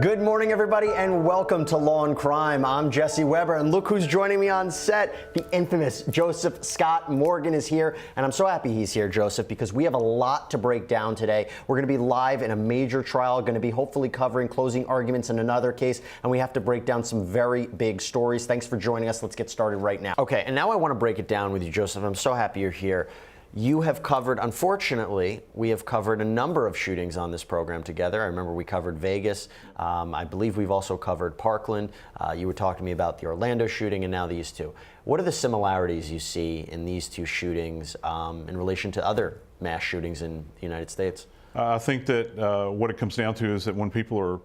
Good morning, everybody, and welcome to Law and Crime. I'm Jesse Weber, and look who's joining me on set. The infamous Joseph Scott Morgan is here, and I'm so happy he's here, Joseph, because we have a lot to break down today. We're going to be live in a major trial, going to be hopefully covering closing arguments in another case, and we have to break down some very big stories. Thanks for joining us. Let's get started right now. Okay, and now I want to break it down with you, Joseph. I'm so happy you're here. You have covered, unfortunately, we have covered a number of shootings on this program together. I remember we covered Vegas. I believe we've also covered Parkland. You were talking to me about the Orlando shooting and now these two. What are the similarities you see in these two shootings in relation to other mass shootings in the United States? I think that what it comes down to is that when people are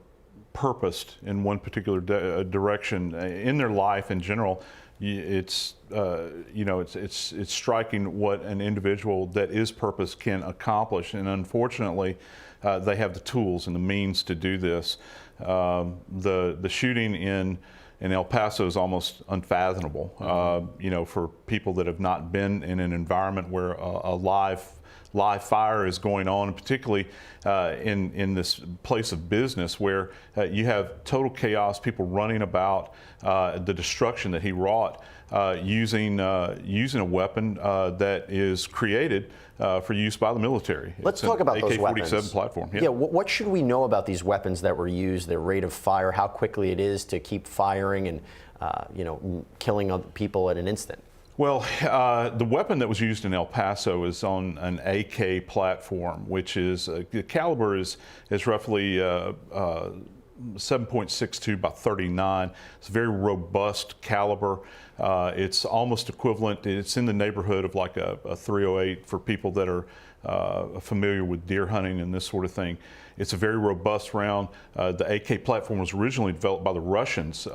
purposed in one particular direction in their life in general, it's striking what an individual that is purpose can accomplish, and unfortunately, they have the tools and the means to do this. The shooting in El Paso is almost unfathomable. For people that have not been in an environment where a live fire is going on, and particularly in this place of business where you have total chaos, people running about, the destruction that he wrought using a weapon that is created for use by the military. Let's talk about those weapons. AK-47 platform. Yeah. What should we know about these weapons that were used, their rate of fire, how quickly it is to keep firing and killing other people at an instant? Well, the weapon that was used in El Paso is on an AK platform, which is the caliber is roughly 7.62 by 39. It's a very robust caliber. It's almost equivalent. It's in the neighborhood of like a .308 for people that are familiar with deer hunting and this sort of thing. It's a very robust round. The AK platform was originally developed by the Russians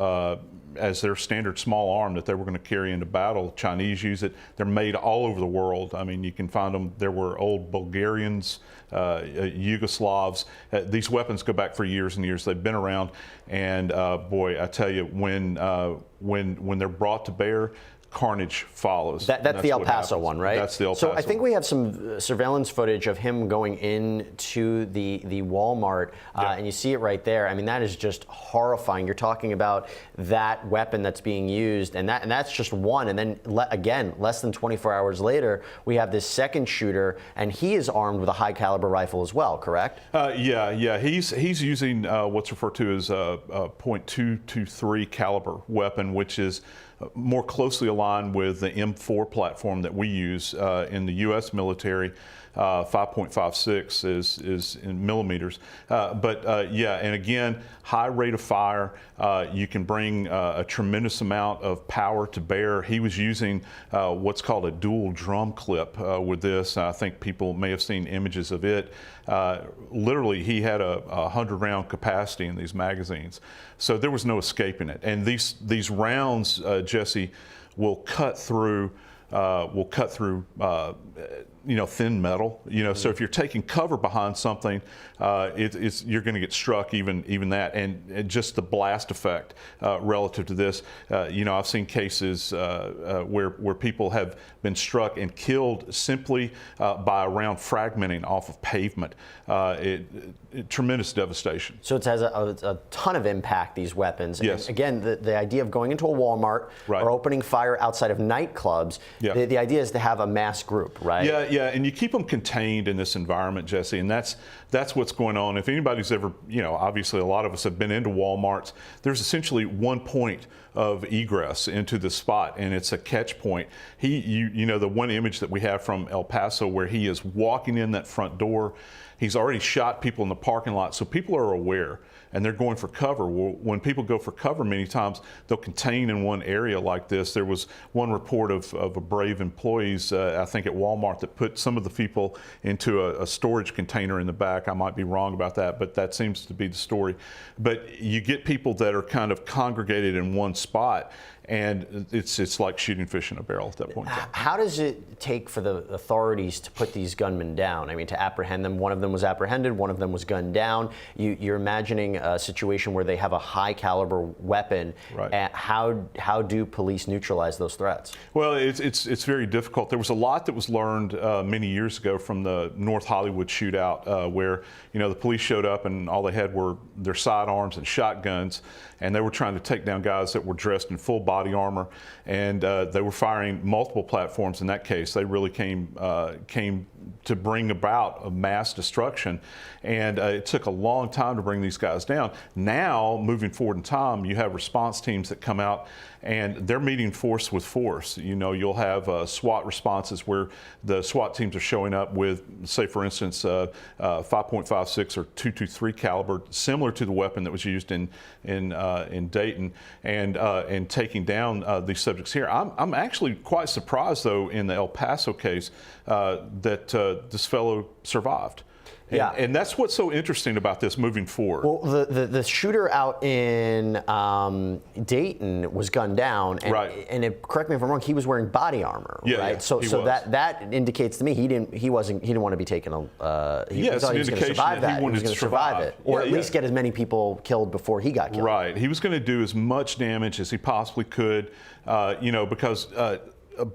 as their standard small arm that they were going to carry into battle. Chinese use it. They're made all over the world. I mean, you can find them. There were old Bulgarians, Yugoslavs. These weapons go back for years and years. They've been around, and boy, I tell you, when they're brought to bear, carnage follows. That's the El Paso one, right? That's the El Paso. So I think we have some surveillance footage of him going into the Walmart, and you see it right there. I mean, that is just horrifying. You're talking about that weapon that's being used, and that's just one. And then again, less than 24 hours later, we have this second shooter, and he is armed with a high caliber rifle as well. Correct? Yeah. He's using what's referred to as a .223 caliber weapon, which is more closely aligned with the M4 platform that we use in the U.S. military. 5.56 is in millimeters. And again, high rate of fire. You can bring a tremendous amount of power to bear. He was using what's called a dual drum clip with this. I think people may have seen images of it. Literally, he had a 100-round capacity in these magazines. So there was no escaping it. And these rounds, Jesse, will cut through thin metal. So if you're taking cover behind something, you're going to get struck even that, and just the blast effect relative to this. I've seen cases where people have been struck and killed simply by a round fragmenting off of pavement. Tremendous devastation. So it has a ton of impact, these weapons. Yes. And again, the idea of going into a Walmart or opening fire outside of nightclubs, the idea is to have a mass group, right? Yeah, and you keep them contained in this environment, Jesse, and that's what's going on. If anybody's ever, obviously a lot of us have been into Walmarts, there's essentially one point of egress into the spot, and it's a catch point. The one image that we have from El Paso where he is walking in that front door, he's already shot people in the parking lot, so people are aware and they're going for cover. Well, when people go for cover, many times they'll contain in one area like this. There was one report of a brave employees, I think at Walmart, that put some of the people into a storage container in the back. I might be wrong about that, but that seems to be the story. But you get people that are kind of congregated in one spot, and it's like shooting fish in a barrel at that point in time. How does it take for the authorities to put these gunmen down? I mean, to apprehend them. One of them was apprehended, one of them was gunned down. You're imagining a situation where they have a high caliber weapon. Right. How do police neutralize those threats? Well, it's very difficult. There was a lot that was learned many years ago from the North Hollywood shootout, where the police showed up and all they had were their sidearms and shotguns, and they were trying to take down guys that were dressed in full body armor, and they were firing multiple platforms. In that case, they really came to bring about a mass destruction, and it took a long time to bring these guys down. Now, moving forward in time, you have response teams that come out and they're meeting force with force. You'll have SWAT responses where the SWAT teams are showing up with, say, for instance, 5.56 or .223 caliber, similar to the weapon that was used in Dayton, and taking down these subjects here. I'm actually quite surprised, though, in the El Paso case that this fellow survived. Yeah. And that's what's so interesting about this moving forward. Well, the shooter out in Dayton was gunned down, and, right. and correct me if I'm wrong, he was wearing body armor, yeah, right? Yeah, so that indicates to me he didn't want to be taken. He thought he was going to survive that. He was going to survive it, or at least get as many people killed before he got killed. Right. He was going to do as much damage as he possibly could, because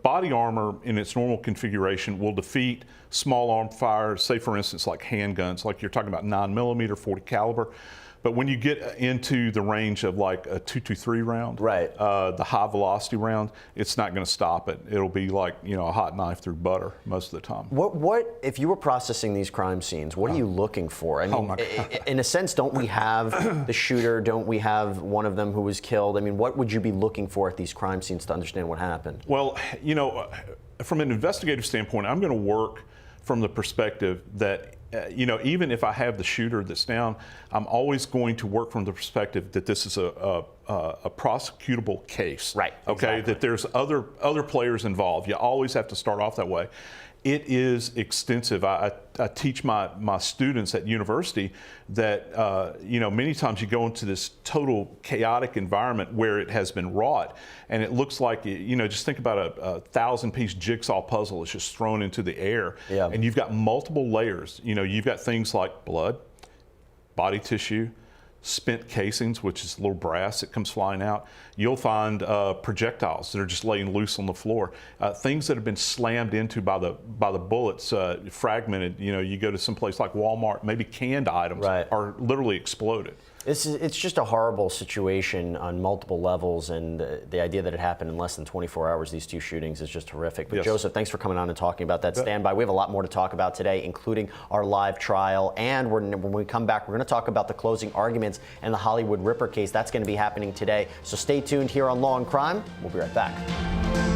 body armor in its normal configuration will defeat small arm fire, say for instance like handguns, like you're talking about 9mm 40 caliber. But when you get into the range of like a .223 round, right, the high velocity round, it's not going to stop it. It'll be like a hot knife through butter most of the time. What if you were processing these crime scenes? What are you looking for? I mean, in a sense, don't we have the shooter? Don't we have one of them who was killed? I mean, what would you be looking for at these crime scenes to understand what happened? Well, from an investigative standpoint, I'm going to work from the perspective that even if I have the shooter that's down, I'm always going to work from the perspective that this is a prosecutable case. Right. Okay. Exactly. That there's other players involved. You always have to start off that way. It is extensive. I teach my students at university that many times you go into this total chaotic environment where it has been wrought, and it looks like just think about a 1,000-piece jigsaw puzzle that's just thrown into the air, yeah. And you've got multiple layers. You've got things like blood, body tissue, spent casings, which is little brass that comes flying out. You'll find projectiles that are just laying loose on the floor. Things that have been slammed into by the bullets, fragmented. You go to some place like Walmart, maybe canned items right. are literally exploded. It's just a horrible situation on multiple levels, and the idea that it happened in less than 24 hours, these two shootings, is just horrific. But yes. Joseph, thanks for coming on and talking about that. Stand by. We have a lot more to talk about today, including our live trial. And when we come back, we're going to talk about the closing arguments and the Hollywood Ripper case. That's going to be happening today. So stay tuned here on Law and Crime. We'll be right back.